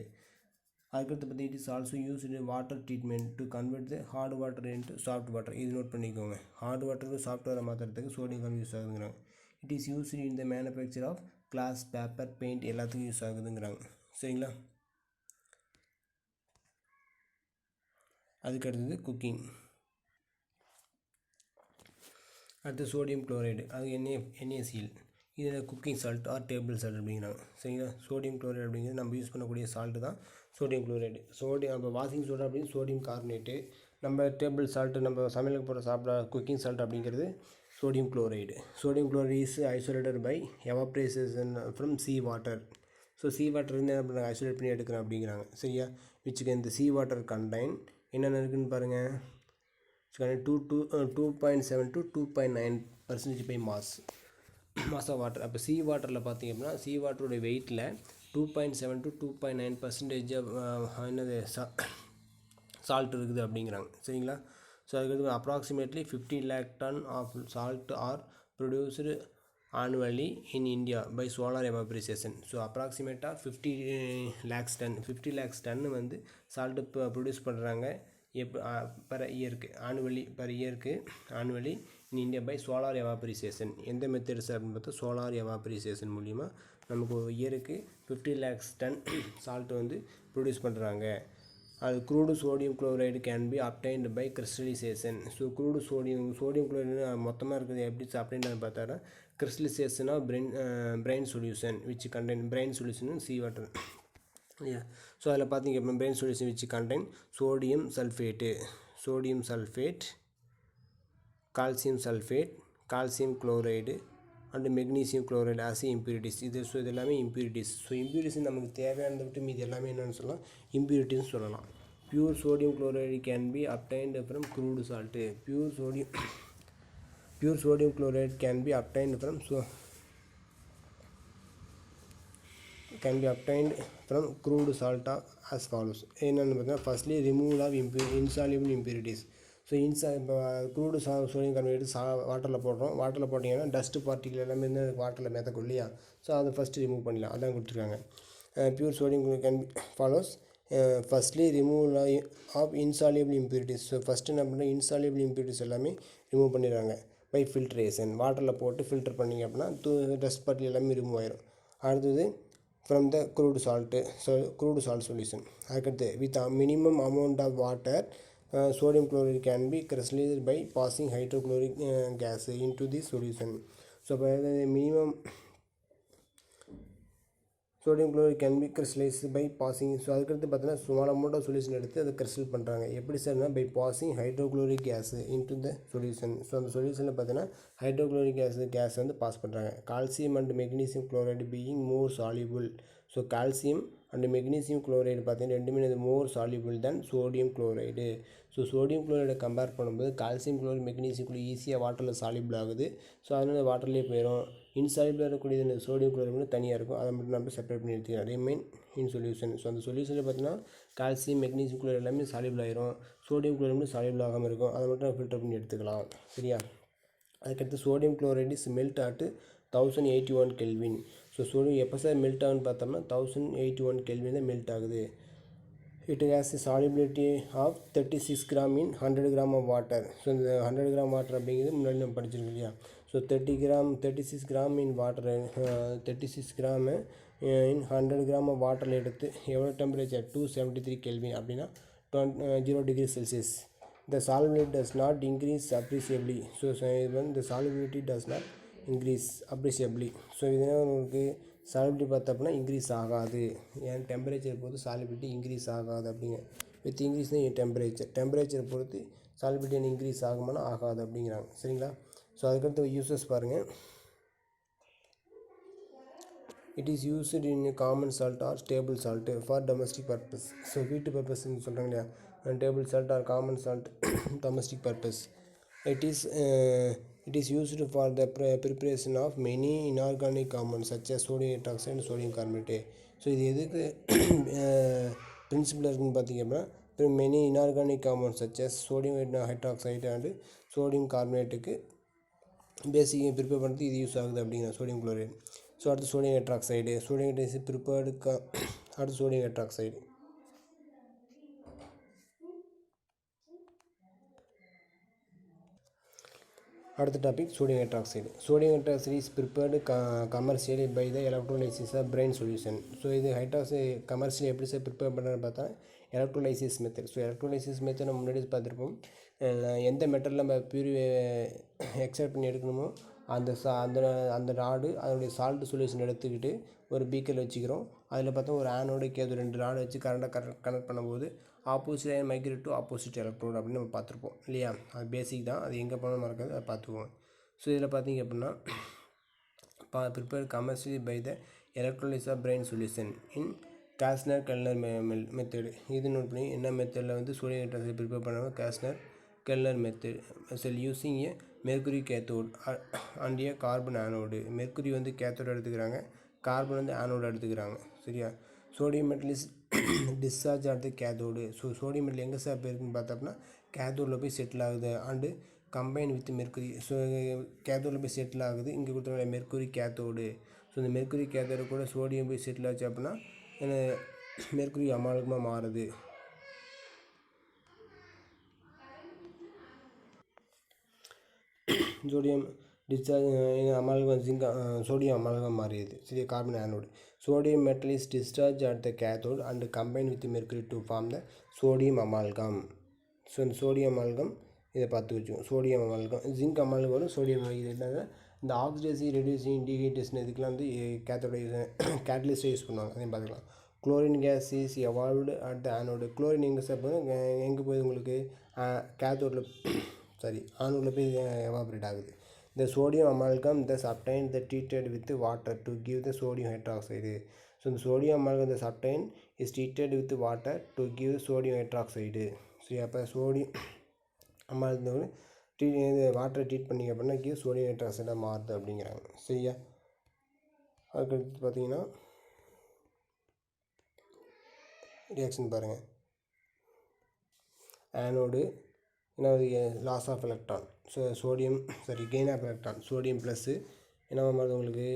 அதுக்கடுத்து பற்றி it is also used water treatment to convert the hard water into soft water. இது நோட் பண்ணிக்கோங்க. ஹார்ட் வாட்டருக்கு சாஃப்ட் வாட்டர் மாற்றுறதுக்கு சோடியம் கார்பனேட் யூஸ் ஆகுதுங்கிறாங்க. It is used in the manufacture of glass, paper, paint எல்லாத்துக்கும் use ஆகுதுங்கிறாங்க. சரிங்களா, அதுக்கு அடுத்தது குக்கிங். அடுத்து சோடியம் குளோரைடு, அது NaCl. இதில் cooking salt or table salt அப்படிங்கிறாங்க. சரிங்களா, சோடியம் குளோரைடு அப்படிங்கிறது நம்ம யூஸ் பண்ணக்கூடிய சால்ட்டு தான் சோடியம் குளோரைடு. அப்போ வாஷிங் சோடா அப்படின்னு சோடியம் கார்பனேட்டு, நம்ம டேபிள் சால்ட்டு நம்ம சமையலுக்கு போகிற சாப்பிட குக்கிங் சால்ட் அப்படிங்கிறது sodium chloride. Sodium chloride is isolated by evaporation from sea water. So sea water வந்து என்ன பண்ணுறாங்க, ஐசோலேட் பண்ணி எடுக்கிறோம் அப்படிங்கிறாங்க. சரியா, which can the sea water contain என்னென்ன இருக்குதுன்னு பாருங்கள். 2.7 to 2.9% by mass. Mass of water. அப்போ சி வாட்டரில் பார்த்திங்க அப்படின்னா சி வாட்டருடைய வெயிட்டில் 2.7 to 2.9% என்னது சால்ட் இருக்குது அப்படிங்கிறாங்க. சரிங்களா? ஸோ அதுக்கு approximately 50 lakh ton of salt are produced annually in India by solar evaporation. So அப்ராக்சிமேட்டாக 50 lakhs டன் வந்து சால்ட்டு ப்ரொடியூஸ் பண்ணுறாங்க பர் இயருக்கு annually in India by solar evaporation. எந்த மெத்தட்ஸ் அப்படின்னு பார்த்தா சோலார் எவாப்ரிசேஷன் மூலிமா நமக்கு ஒரு இயருக்கு 50 lakhs டன் சால்ட்டு வந்து ப்ரொடியூஸ் பண்ணுறாங்க. அது crude sodium chloride can be obtained by crystallization. So crude sodium chloride மொத்தமாக இருக்குது எப்படி அப்டைன்னு பார்த்தா crystallization of brine solution which contain brine solution sea water. So அதில் பார்த்திங்க அப்படின்னா brine solution which contain sodium sulphate, calcium sulphate, calcium chloride and magnesium chloride as impurities. இது எல்லாமே இம்ப்யூரிட்டிஸ். ஸோ இம்ப்யூரிட்டிஸ் நமக்கு தேவையானதை விட்டு மீது எல்லாமே என்னென்னு சொல்லலாம் இம்ப்யூரிட்டின்னு சொல்லலாம். Pure sodium chloride can be obtained from crude salt. Pure sodium chloride can be obtained from crude salt as follows. என்னென்னு பார்த்தீங்கன்னா firstly removal of insoluble impurities. So இப்போ க்ரூடு சோடியம் கார்பனேட் வாட்டரில் போடுறோம். வாட்டரில் போட்டிங்கன்னா டஸ்ட்டு பார்ட்டிகள் எல்லாமே இந்த வாட்டரில் மிதக்கும் இல்லையா? ஸோ அதை ஃபஸ்ட்டு ரிமூவ் பண்ணிடலாம். அதான் கொடுத்துருக்காங்க. Pure sodium can follows firstly removal of insoluble impurities. So first என்ன பண்ணால் இன்சால்யூபிள் இம்ப்யூரிட்டிஸ் எல்லாமே ரிமூவ் பண்ணிடுறாங்க பை ஃபில்ட்ரேஷன். வாட்டரில் போட்டு ஃபில்டர் பண்ணிங்க அப்படின்னா டஸ்ட் பார்ட்டில் எல்லாமே ரிமூவ் ஆயிடும். அடுத்தது from the crude salt solution. அதுக்கடுத்து with minimum amount of water sodium chloride can be crystallized by passing hydrochloric gas into the solution. So by the minimum sodium chloride can be crystallized by passing. So அதுக்கடுத்து பார்த்தீங்கன்னா small amount of solution எடுத்து அதை crystal பண்ணுறாங்க. எப்படி சார்னா by passing hydrochloric gas into the solution. So அந்த சொல்யூஷனில் பார்த்தீங்கன்னா ஹைட்ரோக்ளோரிக் கேஸ் வந்து பாஸ் பண்ணுறாங்க. Calcium and magnesium chloride being more soluble. So calcium and magnesium chloride பார்த்தீங்கன்னா ரெண்டுமே more soluble then sodium chloride. So sodium குளோரைடை கம்பேர் பண்ணும்போது calcium chloride magnesium chloride ஈஸியாக வாட்டரில் சால்யூபிள் ஆகுது. ஸோ அதனால் வாட்டர்லேயே போயிடும். இன்சால்யூபிளாக இருக்கக்கூடியது சோடியம் குளோரைடு தனியாக இருக்கும். அதை மட்டும் நம்ம செப்பரேட் பண்ணி எடுத்துக்கலாம். ரிமைன் இன் சொல்யூஷன். ஸோ அந்த சொல்யூஷனில் பார்த்தீங்கன்னா கால்சியம் மெக்னீசியம் குளோரைடு எல்லாமே சால்யூபிள் ஆயிரும். சோடியம் குளோரைடு சால்யூபிள் ஆகாமல் இருக்கும். அதை மட்டும் நம்ம ஃபில்டர் பண்ணி எடுத்துக்கலாம். சரியா? அதுக்கடுத்து sodium chloride is melt at 1081 kelvin. So sodium எப்போ சார் மெல்ட் ஆகுன்னு பார்த்தோம்னா 1081 கெல்வின் தான் மெல்ட் ஆகுது. It has a solubility of 36 gram in 100 gram of water. So இந்த 100 gram வாட்டர் அப்படிங்கிறது முன்னாடி நம்ம படிச்சிருக்கோம் இல்லையா? So 36 gram in water 36 gram in 100 gram of வாட்டரில் எடுத்து எவ்வளோ டெம்பரேச்சர் 273 கெல்வின் அப்படின்னா 0 degree Celsius. The solubility does not increase appreciably. So இது வந்து the solubility does not increase appreciably. So இதனால் உங்களுக்கு சாலிபிலிட்டி பார்த்தோம்னா இன்க்ரீஸ் ஆகாது. ஏன் டெம்பரேச்சர் பொறுத்து சாலிபிலிட்டி இன்க்ரீஸ் ஆகாது அப்படிங்க. வித் இன்க்ரீஸ் தான் டெம்பரேச்சரை பொறுத்து சாலிபிலிட்டி இன்க்ரீஸ் ஆகுமானா ஆகாது அப்படிங்கிறாங்க. சரிங்களா? ஸோ அதுக்கடுத்து யூசஸ் பாருங்கள். It is used in common salt or table salt for domestic purpose. So வீட்டு பர்பஸ்ன்னு சொல்கிறாங்க இல்லையா? Table salt or common salt domestic purpose. It is used for the preparation of many inorganic compounds such as sodium hydroxide and sodium carbonate. So இது எதுக்கு principle இருக்குன்னு பார்த்தீங்க அப்படின்னா many inorganic compounds such as sodium hydroxide and sodium carbonate basic prepare பண்ணுறது இது use ஆகுது அப்படிங்கிற sodium chloride. So அடுத்து சோடியம் ஹைட்ராக்சைடு ப்ரிப்பேர்டு அடுத்து சோடியம் ஹைட்ராக்சைடு. அடுத்த topic sodium hydroxide. Sodium hydroxide is prepared commercially by the electrolysis of brine solution. So இது hydroxide commercially எப்படி sir prepare பண்ணுறதுன்னு பார்த்தா electrolysis method. So electrolysis method நம்ம முன்னாடி பார்த்துருப்போம். எந்த மெட்டரில் நம்ம எக்ஸ்ட்ராக்ட் பண்ணி எடுக்கணுமோ அந்த ராடு அதனுடைய சால்ட் சொல்யூஷன் எடுத்துக்கிட்டு ஒரு பீக்கர் வச்சுக்கிறோம். அதில் பார்த்தா ஒரு ஆனோடு கேது 2 ராடு வச்சு கனெக்ட் பண்ணும்போது opposite ion migrate to opposite electrode அப்படின்னு நம்ம பார்த்துருப்போம் இல்லையா? அது பேசிக் தான். அது எங்கே போனால் மறக்காது, அதை பார்த்துக்குவோம். ஸோ இதில் பார்த்தீங்க அப்படின்னா prepare commercially by the electrolysis of brine solution in Castner Kellner method. இது நோட் பண்ணி என்ன மெத்தடில் வந்து சோடியம் ஹைட்ராக்சைடு ப்ரிப்பேர் பண்ணுறாங்க? Castner Keller method using a mercury cathode and a carbon anode. mercury வந்து cathode எடுத்துக்கிறாங்க, கார்பன் வந்து ஆனோடு எடுத்துக்கிறாங்க. சரியா? Sodium metal is discharge at the cathode. So sodium metal எங்கே சார் போயிருக்குன்னு பார்த்தோம்னா கேத்தோடில் போய் செட்டில் ஆகுது and combine with mercury. So கேத்தோடில் போய் செட்டில் ஆகுது. இங்கே கொடுத்துருக்க மெர்க்குரி கேத்தோடு. ஸோ இந்த மெர்க்குரி கேத்தோடு கூட சோடியம் போய் செட்டில் ஆச்சு அப்படின்னா மெர்க்குரி அமால்கமாக மாறுது. Sodium discharge amalgam zinc sodium amalgam மாறியது. சரி, carbon anode. Sodium metal is discharge at the cathode and combine with mercury to form the sodium amalgam. So இந்த சோடியம் அமால்கம் இதை பார்த்து வச்சுக்கோம். சோடியம் அமால்கம் ஜிங்க் அமால்கம் வரும். Sodium இது என்னது இந்த ஆக்சிடைசிங் ரெடியூசிங் டீஹைட்ரேஷன் இதுக்கெலாம் வந்து கேத்தோட கேட்டலிஸ்ட்டை யூஸ் பண்ணுவாங்க. அதையும் பார்த்துக்கலாம். Chlorine case is evolved at the anode. Chlorine எங்கே சார் எங்கே போய் உங்களுக்கு கேத்தோடில் ஆனோடில் போய் எவாபரேட் ஆகுது. The sodium amalgam thus obtained the treated with water to give the sodium hydroxide. So the sodium amalgam thus obtained is treated with water to give sodium hydroxide. So அப்போ sodium amalgam வாட்டரை treat பண்ணிங்க அப்படின்னா give sodium ஹைட்ராக்சைடாக மாறுது அப்படிங்கிறாங்க. சரியா? அதுக்கடுத்து பார்த்தீங்கன்னா reaction பாருங்கள். Anode loss of electron. So sodium gain of electron. Sodium plus என்ன மாறுது உங்களுக்கு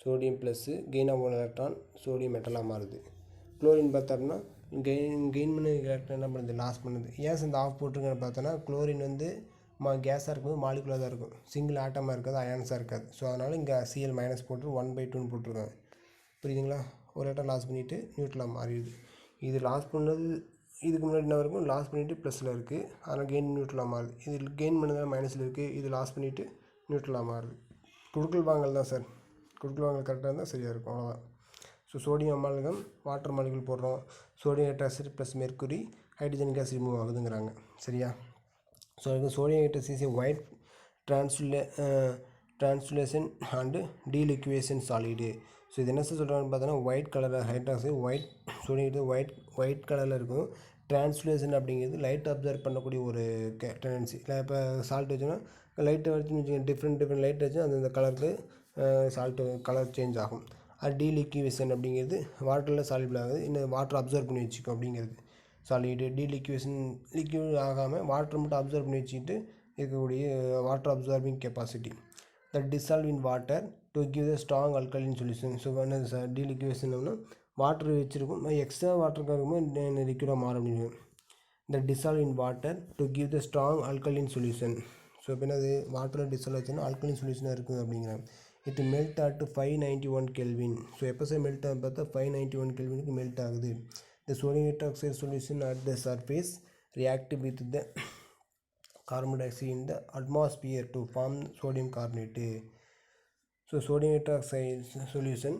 sodium plus gain of one electron sodium மெட்டலாக மாறுது. குளோரின் பார்த்தோம்னா கெயின் பண்ண எலக்ட்ரான் என்ன பண்ணுது லாஸ் பண்ணுது. ஏன் இந்த ஆஃப் போட்டிருக்கேன்னு பார்த்தோன்னா குளோரின் வந்து கேஸாக இருக்கும்போது மாலிகுலாக தான் இருக்கும், சிங்கிள் ஆட்டமாக இருக்காது, அயான்ஸாக இருக்காது. ஸோ அதனால் இங்கே Cl மைனஸ் போட்டு 1/2 போட்டிருக்காங்க. புரியுதுங்களா? ஒரு எலக்ட்ரான் லாஸ் பண்ணிவிட்டு நியூட்ரலாக மாறிடுது. இது லாஸ் பண்ணது இதுக்கு முன்னாடி என்ன இருக்கும் லாஸ் பண்ணிவிட்டு ப்ளஸில் இருக்குது, அதனால் கெயின் நியூட்ரலாக மாறுது. இது கெயின் பண்ணதால் மைனஸில் இருக்குது, இது லாஸ் பண்ணிவிட்டு நியூட்ரலாக மாறுது. குடுக்கல் வாங்கல் தான் சார். குடுக்கல் வாங்கல் கரெக்டாக இருந்தால் சரியாக இருக்கும், அவ்வளோதான். So sodium amalgam water molecule போடுறோம். Sodium hydroxide plus mercury hydrogen gas remove ஆகுதுங்கிறாங்க. சரியா? ஸோ அதுக்கு sodium hydroxide white translation and deliquescent solid. So இது என்ன சார் சொல்கிறாங்கன்னு பார்த்தோன்னா ஒயிட் கலரில் ஹைட்ராக்சைடு ஒயிட் சோடியம் ஒயிட் கலரில் இருக்கும். டிரான்ஸ்லேஷன் அப்படிங்கிறது லைட் அப்சர்வ் பண்ணக்கூடிய ஒரு டெண்டன்சி. இல்லை இப்போ சால்ட் வச்சோன்னா லைட்டை வச்சு வச்சுக்கோங்க, டிஃப்ரெண்ட் லைட் வச்சு அந்த கலருக்கு சால்ட்டு கலர் சேஞ்ச் ஆகும். அது டீலிக்வேஷன் அப்படிங்கிறது வாட்டரில் சாலிபிள் ஆகுது, இன்னும் வாட்டர் அப்சர்வ் பண்ணி வச்சுக்கும் அப்படிங்கிறது சாலிடு. டீலிக்வேஷன் லிக்யூட் ஆகாமல் வாட்டர் மட்டும் அப்சர்வ் பண்ணி வச்சுக்கிட்டு இருக்கக்கூடிய water absorbing capacity. The dissolve in water to give the strong alkaline solution. So என்னது சார் டீலிக்வேஷன்னா வாட்டர் வச்சுருக்கும், எக்ஸ்ட்ரா வாட்டருக்கு இருக்கும்போது லிக்யூடாக மாறும் அப்படின்னு. இந்த dissolve in water to give the strong alkaline solution. So இப்போ என்னது வாட்டரில் டிசால்வ் ஆச்சுன்னா அல்கலின் சொல்யூஷனாக இருக்குது அப்படிங்கிறாங்க. It melt at 591 kelvin. So எப்போ சார் மெல்ட் ஆகும் பார்த்தா 591 கெல்வினுக்கு மெல்ட் ஆகுது. The sodium hydroxide solution at the surface react with the carbon dioxide in the atmosphere to form sodium carbonate. So sodium hydroxide solution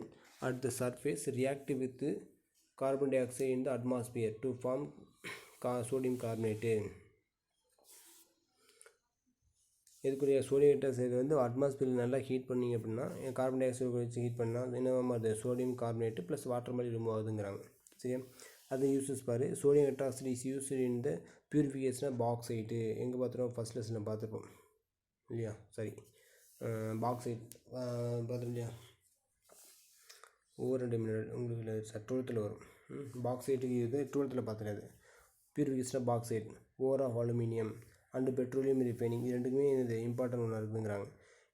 at the surface react with carbon dioxide in the atmosphere to form sodium carbonate. இதுக்குரிய sodium hydroxide வந்து அட்மாஸ்பியரில் நல்லா heat பண்ணிங்க அப்படின்னா carbon di oxide வச்சு heat பண்ணால் என்னவாக அது sodium carbonate plus water மாதிரி ரிமூவ் ஆகுதுங்கிறாங்க. சரியா? அது யூஸஸ் பாரு. Sodium hydroxide is used in the purification bauxite. எங்கே பார்த்துருவோம் ஃபஸ்ட் லெசனில் பார்த்துருப்போம் இல்லையா? சரி, பாக்சைட் பார்த்துருவோம் இல்லையா? ஒவ்வொரு 2 மினிட் உங்களுக்கு சார் 12th வரும். பாக்சைட்டுக்கு இது 12th பார்த்துருது. Purification bauxite ore of aluminium and petroleum refining இது ரெண்டுக்குமே இது இம்பார்ட்டன்ட் ஒன்று இருக்குதுங்கிறாங்க.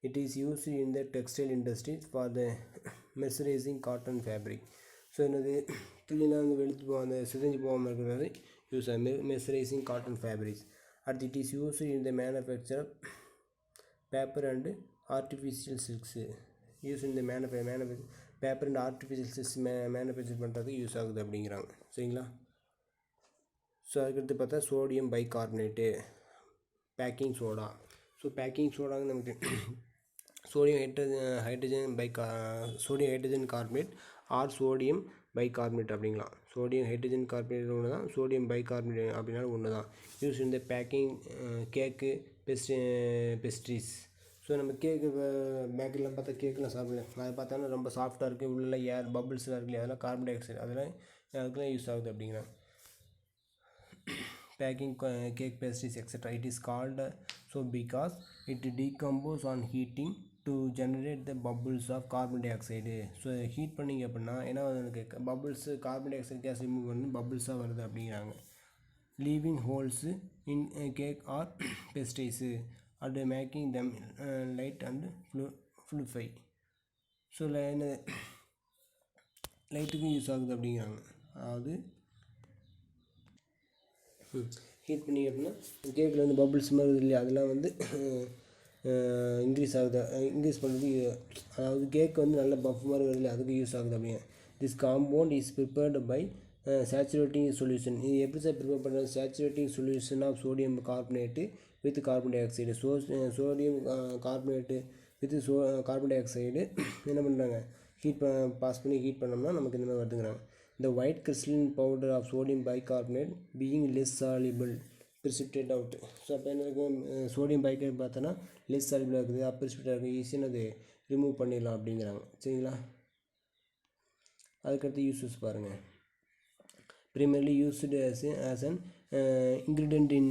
It is used in the textile industries for the mercerising cotton fabric. So என்னது துணியெல்லாம் வந்து வெளுத்து அந்த சிதைஞ்சு போகாமல் இருக்கிறது யூஸ் மெர்சரைசிங் காட்டன் ஃபேப்ரிக்ஸ். அடுத்து it is used in the manufacture paper and artificial silks. Use இந்த paper and artificial silks manufacture பண்ணுறதுக்கு யூஸ் ஆகுது அப்படிங்கிறாங்க. சரிங்களா? ஸோ அதுக்கடுத்து பார்த்தா sodium bicarbonate baking soda. So baking சோடாங்க நமக்கு sodium hydrogen carbonate or sodium bicarbonate அப்படிங்கலாம். சோடியம் ஹைட்ரஜன் கார்பனேட் ஒன்று தான், சோடியம் பைகார்பனேட் அப்படின்னாலும் ஒன்று தான். யூஸ் இந்த பேக்கிங் கேக்கு பெஸ்ட்ரீஸ். ஸோ நம்ம கேக்கு பேக்கரிலாம் பார்த்தா கேக்கெலாம் சாப்பிடலாம், அது பார்த்தாலும் ரொம்ப சாஃப்டாக இருக்குது, உள்ள ஏர் பபிள்ஸ்லாம் இருக்குது, அதெல்லாம் கார்பன் டை ஆக்சைடு அதெல்லாம் அதுக்கெலாம் யூஸ் ஆகுது அப்படிங்கிறாங்க. packing cake pastries etc. It is called so because it decomposes on heating to generate the bubbles of carbon dioxide. So heat பண்ணிங்க அப்படின்னா ஏன்னா அதுக்கு bubbles carbon dioxide gas remove பண்ணி பபுள்ஸாக வருது அப்படிங்கிறாங்க. Leaving holes in cake or pastries and making them light and fluffy. So என்ன லைட்டுக்கும் யூஸ் ஆகுது அப்படிங்கிறாங்க. அதாவது ஹீட் பண்ணிங்க அப்படின்னா கேக்கில் வந்து பபுள்ஸ் மாதிரி இருக்குது இல்லையா, அதெல்லாம் வந்து இன்க்ரீஸ் ஆகுது. இன்க்ரீஸ் பண்ணுறது அதாவது கேக் வந்து நல்ல பஃப் மாதிரி வருது இல்லையா, அதுக்கு யூஸ் ஆகுது அப்படிங்க. This compound is prepared by saturating solution. இது எப்படி சார் ப்ரிப்பேர் பண்ணுறது? Saturating solution of sodium carbonate with carbon dioxide. Sodium carbonate with carbon dioxide என்ன பண்ணுறாங்க, ஹீட் பாஸ் பண்ணி ஹீட் பண்ணோம்னா நமக்கு இந்த மாதிரி வருதுங்கிறாங்க. The white crystalline powder of sodium bicarbonate being less soluble precipitate out. So அப்போ என்ன இருக்கும், சோடியம் பைகார்பனேட் பார்த்தோன்னா லெஸ் சாலிபிளாக இருக்குது, ப்ரிசிபிட்டேட் இருக்குது, ஈஸியாக அது ரிமூவ் பண்ணிடலாம் அப்படிங்கிறாங்க. சரிங்களா. அதுக்கடுத்து யூஸஸ் பாருங்கள். primarily used as an ingredient in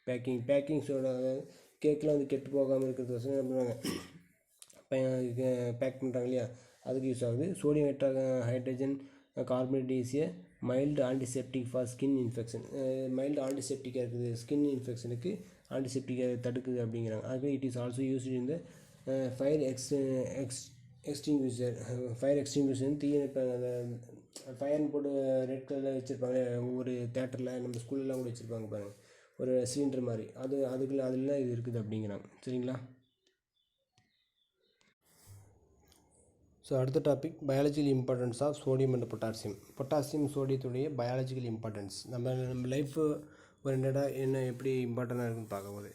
baking soda. அதாவது கேக்கெலாம் வந்து கெட்டு போகாமல் இருக்கிறது என்ன பண்ணுறாங்க, பேக் பண்ணுறாங்க இல்லையா, அதுக்கு யூஸ் ஆகுது. Sodium hydrogen carbonate is a mild antiseptic for skin infection. Mild ஆன்டிசெப்டிக்காக இருக்குது, ஸ்கின் இன்ஃபெக்ஷனுக்கு ஆன்டிசெப்டிக்காக தடுக்குது அப்படிங்கிறாங்க. அது இட் இஸ் ஆல்சோ யூஸ்டு இந்த ஃபயர் எக்ஸ்டிங்விஷர். ஃபயர் எக்ஸ்டிங்விஷர் தீயணைப்பாங்க. அந்த ஃபயர்னு போட்டு ரெட் கலரில் வச்சுருப்பாங்க ஒவ்வொரு தேட்டரில், நம்ம ஸ்கூல்லலாம் கூட வச்சுருப்பாங்க பாருங்கள், ஒரு சிலிண்டர் மாதிரி. அதெல்லாம் இது இருக்குது அப்படிங்கிறாங்க. சரிங்களா. ஸோ அடுத்த topic biological importance of sodium and potassium சோடியத்துடைய பயாலஜிக்கல் இம்பார்ட்டன்ஸ். நம்ம லைஃப் ஓரியன்டாக என்ன எப்படி இம்பார்ட்டண்ட்டாக இருக்குன்னு பார்க்கும்போது,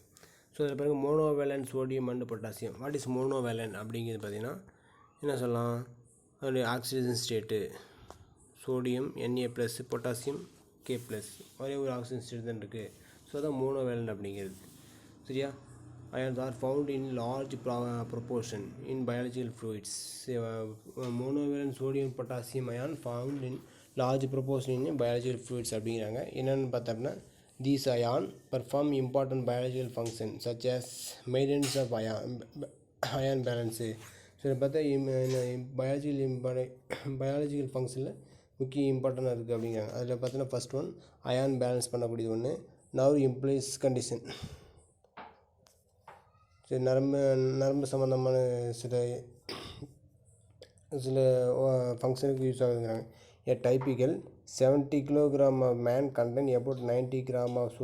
ஸோ இதில் பாருங்கள் monovalent sodium and potassium. What is monovalent அப்படிங்கிறது பார்த்திங்கன்னா என்ன சொல்லலாம், அதோடைய oxygen state sodium Na+, potassium K+, ஒரே ஒரு ஆக்சிஜன் ஸ்டேட் தான் இருக்குது. ஸோ அதான் மோனோவேலன் அப்படிங்கிறது. சரியா. Ions are found in large proportion in biological fluids. Monovalent sodium potassium ion found in large proportion in biological fluids அப்படிங்கிறாங்க. என்னென்னு பார்த்தோம்னா these ion perform important biological functions such as maintenance of ion balance. So இதை பார்த்தா biological ஃபங்க்ஷனில் முக்கிய இம்பார்ட்டண்டாக இருக்குது அப்படிங்கிறாங்க. அதில் பார்த்தோன்னா ஃபஸ்ட் ஒன் அயான் பேலன்ஸ் பண்ணக்கூடியது ஒன்று. Nerve impulse condition. சரி, நரம்பு சம்மந்தமான சில ஃபங்க்ஷனுக்கு யூஸ் ஆகுதுங்கிறாங்க. A typical 70 kg of man contain about 90 gram of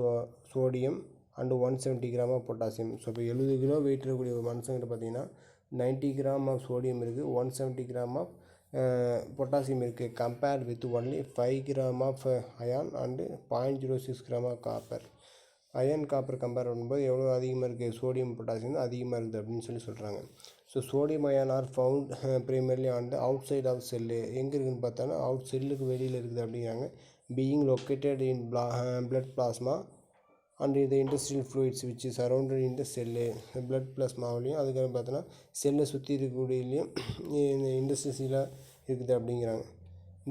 sodium and 170 gram of potassium. So இப்போ 70 கிலோ வெயிட் இருக்கக்கூடிய ஒரு மனுஷங்கிட்ட பார்த்தீங்கன்னா 90 கிராம் ஆஃப் சோடியம் இருக்குது, 170 கிராம் ஆஃப் பொட்டாசியம் இருக்குது. Compared with only 5 gram of iron and 0.06 gram of copper. Iron copper compare பண்ணும்போது எவ்வளோ அதிகமாக இருக்குது, சோடியம் பொட்டாசியம் அதிகமாக இருக்குது அப்படின்னு சொல்கிறாங்க. So sodium ion are found primarily on the outside of cell. எங்கே இருக்குதுன்னு பார்த்தோன்னா அவுட் செல்லுக்கு வெளியில் இருக்குது அப்படிங்கிறாங்க. Being located in blood plasma and இந்த industrial fluids which is surrounded in the cell. Blood பிளாஸ்மாவிலையும் அதுக்கப்புறம் பார்த்தோன்னா செல்லை சுற்றி இருக்கக்கூடியலையும் இந்த இண்டஸ்ட்ரியலாக இருக்குது அப்படிங்கிறாங்க.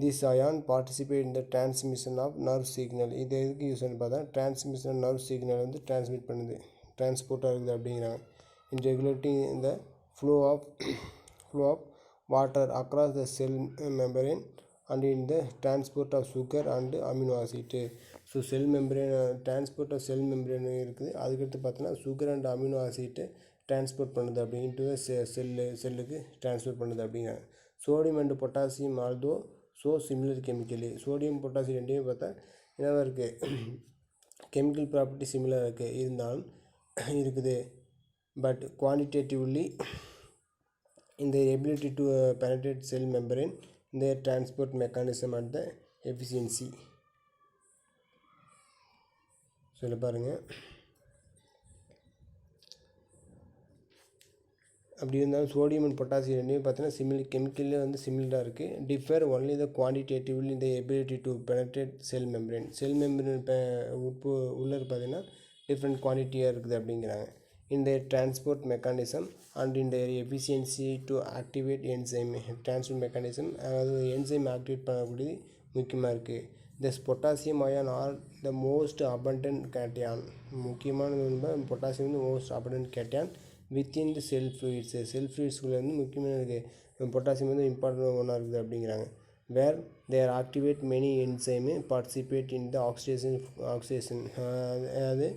This ion participate in the transmission of nerve signal. இது எதுக்கு யூஸ் பண்ணி பார்த்தா டிரான்ஸ்மிஷன் நர்வ் சிக்னல் வந்து டிரான்ஸ்மிட் பண்ணுது, டிரான்ஸ்போர்ட்டாக இருக்குது அப்படிங்கிறாங்க. In regulating the flow of water across the cell membrane and in the transport of sugar and amino acid. So cell membrane transport of cell membrane இருக்குது. அதுக்கடுத்து பார்த்தோன்னா sugar and amino ஆசிட்டை transport பண்ணுது அப்படின்ட்டு செல்லுக்கு டிரான்ஸ்போர்ட் பண்ணுது அப்படிங்கிறாங்க. Sodium and potassium although so similar chemically. Sodium potassium ரெண்டுமே பார்த்தா என்னவாக இருக்குது, கெமிக்கல் ப்ராப்பர்ட்டி சிமிலராக இருக்குது இருந்தாலும் இருக்குது. பட் குவான்டிடேட்டிவ்லி இந்த ability to penetrate cell membrane இந்த transport mechanism and the efficiency. சொல்ல பாருங்கள். அப்படி இருந்தாலும் சோடியம் அண்ட் பொட்டாசியம் ரெண்டுமே பார்த்தீங்கன்னா கெமிக்கல்லே வந்து சிமிலராக இருக்குது. டிஃபர் ஒன்லி த குவான்டிடேட்டிவ்லி இந்த ability to penetrate cell membrane. Sell membrane உள்ளே பார்த்தீங்கன்னா டிஃப்ரெண்ட் குவான்டிட்டியாக இருக்குது அப்படிங்கிறாங்க. இந்த டிரான்ஸ்போர்ட் மெக்கானிசம் அண்ட் இந்த efficiency to activate enzyme. Transport mechanism அதாவது என்சைம் ஆக்டிவேட் பண்ணக்கூடியது முக்கியமாக இருக்குது. This potassium ion are the most abundant cation. முக்கியமானது வந்து potassium வந்து most abundant cation within the cell fluids. Cell fluidsகுள்ள வந்து முக்கியமான potassium வந்து இம்பார்ட்டன்ட் ஒன்றா இருக்குது அப்படிங்கிறாங்க. Where they activate many enzyme participate in the oxidation. அதாவது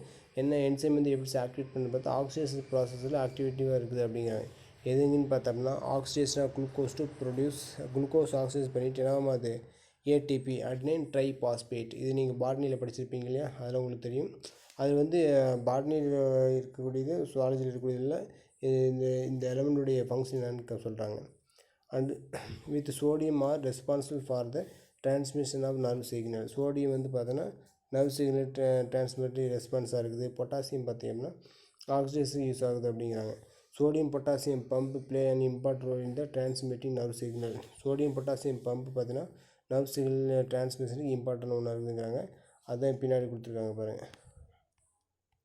என்ன என்சைம் வந்து எப்படி ஆக்டிவேட் பண்ணி பார்த்தா ஆக்சிடேஷன் ப்ராசஸில் ஆக்டிவிட்டிவாக இருக்குது அப்படிங்கிறாங்க. எதுங்கன்னு பார்த்தோம்னா oxidation of glucose to produce glucose oxidase பண்ணிவிட்டு என்ன அது ஏடிபி அட்னைன் ட்ரைபாஸ்பேட். இது நீங்கள் பாட்னியில் படிச்சிருப்பீங்க இல்லையா, அதில் உங்களுக்கு தெரியும். அது வந்து பாட்னியில் இருக்கக்கூடியது சுவாலஜியில் இருக்கக்கூடியதில் இந்த எலமெண்ட்டுடைய ஃபங்க்ஷன் என்னன்னு சொல்கிறாங்க. And with sodium are responsible for the transmission of nerve signal. Sodium வந்து பார்த்தோன்னா நர்வ் சிக்னல் டிரான்ஸ்மிட்டரி ரெஸ்பான்ஸாக இருக்குது. பொட்டாசியம் பார்த்தீங்கன்னா ஆக்சிடேஷன் யூஸ் ஆகுது அப்படிங்கிறாங்க. Sodium potassium pump play and important role in the transmitting nerve signal. Sodium potassium pump பார்த்தீங்கன்னா nerve signal டிரான்ஸ்மிஷனுக்கு important ஒன்றா இருக்குதுங்கிறாங்க. அதான் பின்னாடி கொடுத்துருக்காங்க பாருங்கள்,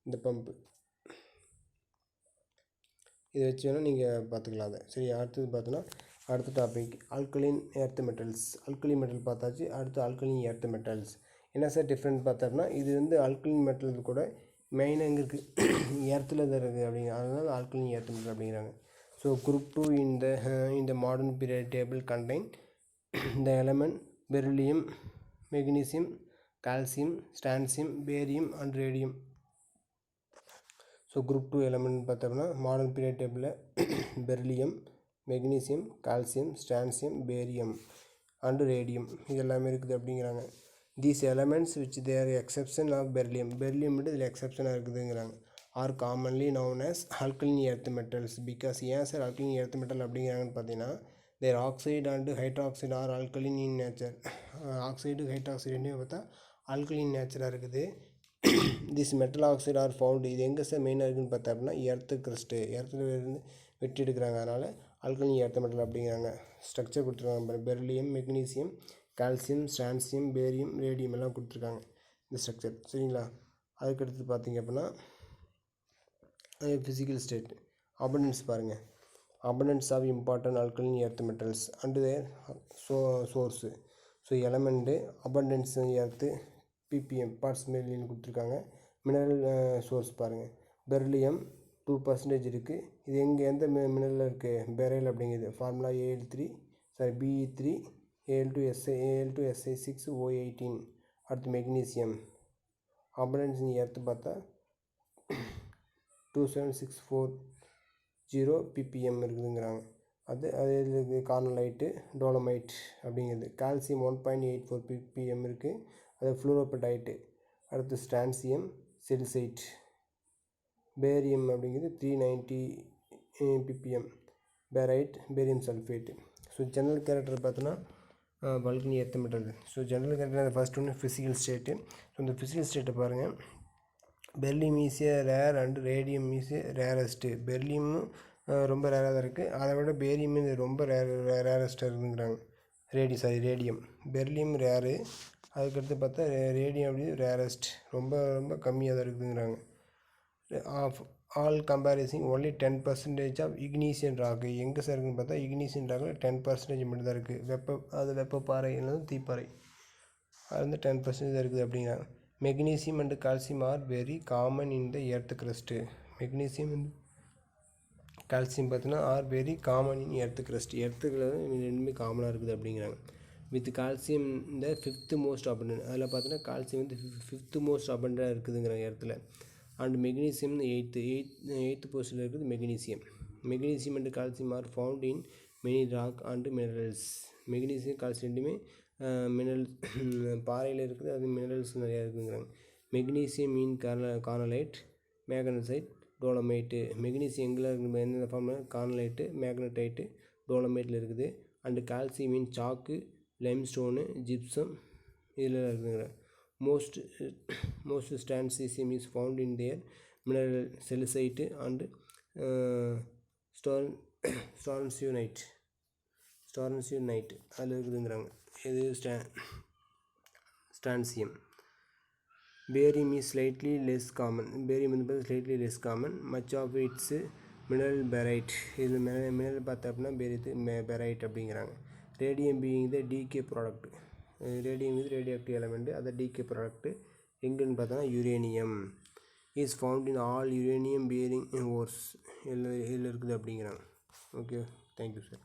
இந்த பம்பு. இதை வச்சு வேணால் நீங்கள் பார்த்துக்கலாம் அதை. சரி, அடுத்தது பார்த்தோன்னா அடுத்த topic alkaline earth metals. Alkali metal பார்த்தாச்சு. அடுத்து ஆல்கலின் எர்த் மெட்டல்ஸ். என்ன சார் டிஃப்ரெண்ட் பார்த்தோம்னா இது வந்து ஆல்கலின் மெட்டல் கூட மெயினாக எங்கே இருக்குது எர்த்தில் தான் இருக்குது அப்படிங்கிற, அதனால ஆல்கலின் எர்த் மெட்டல் அப்படிங்கிறாங்க. ஸோ குரூப் 2 இந்த modern period table contain the element beryllium, magnesium, calcium, strontium, barium and radium. So group 2 element பார்த்தோம்னா மாடர்ன் பீரியட் டேபிளில் beryllium, magnesium, calcium, strontium, barium and radium இது எல்லாமே இருக்குது அப்படிங்கிறாங்க. These elements which their exception of beryllium மட்டும் இதில் எக்ஸப்ஷனாக இருக்குதுங்கிறாங்க. Are commonly known as alkaline earth metals. Because ஏன் சார் ஆல்கலின் எர்த் மெட்டல் அப்படிங்கிறாங்கன்னு பார்த்தீங்கன்னா their oxide and hydroxide are alkaline in nature. Oxide ஹைட்ராக்சைடுன்னு பார்த்தா ஆல்கலின் நேச்சராக இருக்குது. This metal oxide are found. இது எங்கே சார் மெயினாக இருக்குதுன்னு பார்த்தா அப்படின்னா எர்த்து கிறிஸ்ட்டு, எர்த்தில் இருந்து வெட்டி எடுக்கிறாங்க. அதனால் ஆல்கலின் எர்த் மெட்டல் அப்படிங்கிறாங்க. ஸ்ட்ரக்சர் கொடுத்துருக்காங்க, beryllium, magnesium, calcium, strontium, barium, radium எல்லாம் கொடுத்துருக்காங்க இந்த ஸ்ட்ரக்சர். சரிங்களா, அதுக்கடுத்து பார்த்தீங்க அப்படின்னா ஃபிசிக்கல் ஸ்டேட் அபண்டன்ஸ் பாருங்கள். abundance of important alkaline earth metals and their source. So element abundance earth ppm parts million கொடுத்துருக்காங்க. மினரல் சோர்ஸ் பாருங்கள், பெரிலியம் 2% இருக்குது. இது எங்கே எந்த மினரலில் இருக்குது, பெரைல் அப்படிங்கிறது. Formula Be3 Al2Si6O18. அடுத்து மெக்னீசியம் abundance in earth பார்த்தா 27640 ppm இருக்குதுங்கிறாங்க. அது கார்னலைட்டு, டோலமைட் அப்படிங்கிறது. கால்சியம் 1.84 ppm இருக்குது, அது ஃப்ளூரோபடைட்டு. அடுத்து ஸ்ட்ரான்சியம், சிலிசைட். பேரியம் அப்படிங்கிறது 390 ppm, barite, barium sulphate. So general character பார்த்தோன்னா alkaline earth metal. So general character first ஒன்று ஃபிசிக்கல் ஸ்டேட்டு. ஸோ இந்த ஃபிசிக்கல் ஸ்டேட்டை பாருங்கள். Beryllium is a rare and radium is a rarest. பெர்லியமும் ரொம்ப ரேராக தான் இருக்குது, அதை விட பேரியம் இது ரொம்ப ரேரஸ்ட்டாக இருக்குங்கிறாங்க. ரேடியம். பெர்லியம் ரேரு, அதுக்கடுத்து பார்த்தா ரேடியம் அப்படி ரேரஸ்ட், ரொம்ப ரொம்ப கம்மியாக தான் இருக்குதுங்கிறாங்க. ஆல் கம்பேரிசிங் ஒன்லி 10% ஆஃப் இக்னீசியன் ராக்கு. எங்கே சார் இருக்குன்னு பார்த்தா இக்னீசியன் ராக்கில் 10% மட்டும் தான் இருக்குது. அது வெப்பப்பாறை இல்லைன்னா தீப்பாறை, அது வந்து 10% தான் இருக்குது அப்படிங்கிறாங்க. Magnesium and calcium are very common in the earth crust. Magnesium and calcium பார்த்தீங்கன்னா are very common in earth crust. எர்த்துக்கள் ரெண்டுமே காமனாக இருக்குது அப்படிங்கிறாங்க. வித் கால்சியம் இந்த 5th மோஸ்ட் அபண்டன்ட். அதில் பார்த்தீங்கன்னா கால்சியம் வந்து 5th மோஸ்ட் அபண்டன்டாக இருக்குதுங்கிறாங்க எர்த்தில். அண்ட் மெக்னீசியம் 8th பொசிஷனில் இருக்குது magnesium. Magnesium and calcium are found in many rock and minerals. Magnesium calcium ரெண்டுமே மினரல் பாறையில் இருக்குது, அது மினரல்ஸ் நிறையா இருக்குங்கிறாங்க. மெக்னீசியம் மீன் கார்னலைட், மேக்னசைட், டோலமைட்டு. மெக்னீசியம் எங்கே இருக்குது, என்னென்ன ஃபார்மில் கார்னலைட்டு, மேக்னடைட்டு, டோலமைட்டில் இருக்குது. அண்டு கால்சியம் மீன் சாக்கு, லைம்ஸ்டோனு, ஜிப்சம் இதில் இருக்குதுங்கிற. Most strontium is found in their mineral celestite and strontianite அதில் இருக்குதுங்கிறாங்க. இது strontium. Barium is slightly less common. Barium வந்து slightly less common. Much of its mineral barite. இது மினரல் பார்த்தா அப்படின்னா பெரைட் அப்படிங்கிறாங்க. Radium being the decay product. Radium இது radioactive element. அதை டிகே ப்ராடக்ட்டு எங்கேன்னு பார்த்தோன்னா uranium is found in all uranium bearing ores இதில் இருக்குது அப்படிங்கிறாங்க. Okay, thank you sir.